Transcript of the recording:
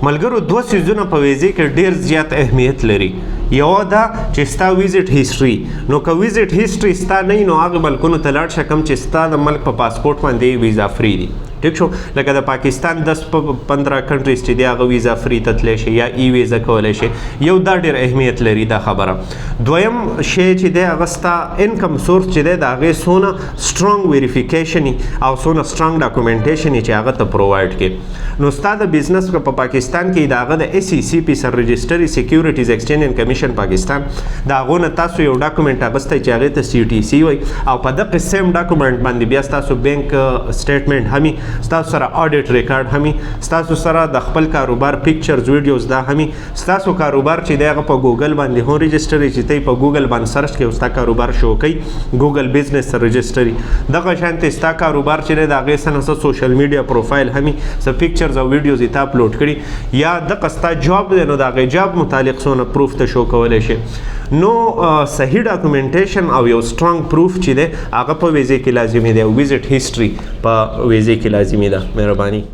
ملګرو دوه سیزونه په ویزې کې ډیر زیات اهمیت لري. یو دا چې ستا ویزټ هیستوري، نو که ویزټ هیستوري ستا نه وي نو هغه ملکونو ته لاړ شه کوم چې ستا د ملک په پاسپورټ باندې ویزا فری دي. ټیک شو، لکه د پاکستان 10-15 کنټریز چې دی هغه ویزا فری ته تلی شي یا ای ویزا کولی شي. یو دا ډېر اهمیت لري دا خبره. دویم شی چې دی هغه ستا انکم سورس چې دی د هغې څونه سټرانګ ویریفیکیشن او څونه سټرانګ ډاکومنټیشن چې هغه ته پرووایډ کړي. نو ستا د بزنس په پاکستان کې د هغه د SECP سر رجسټري سیکیورټیز ایکسچینج اینډ کمیشن پاکستان د هغو نه تاسو یو ډاکومنټ اخیستی چې هغې ته CTC وایي، او په دغه سیم ډاکومنټ باندې بیا ستاسو بینک سټیټمنټ همي، ستاسو سره آډیټ ریکارډ همي، ستاسو سره د خپل کاروبار پکچرز ویډیوز دا همي، ستاسو کاروبار چې دی هغه په ګوګل باندې هم رجسټري چې ته په ګوګل باندې سرچ کوي ستا کاروبار شو کوي ګوګل بزنس رجسټري. دغه شانتې ستا کاروبار چې دی د هغې څه نه څه سوشل میډیا پروفایل همي څه پکچرز او ویډیوز یې ته اپلوډ کړي، یا دغه ستا جاب دی نو د هغې جاب متعلق څونه پروف ته شو کولی شي. نو صحیح ډاکومنټیشن او یو سټرانګ پروف چې دی هغه په ویزې کې لازمي دی او ویزټ هیسټري په ویزې کې لازمي ده. مهرباني.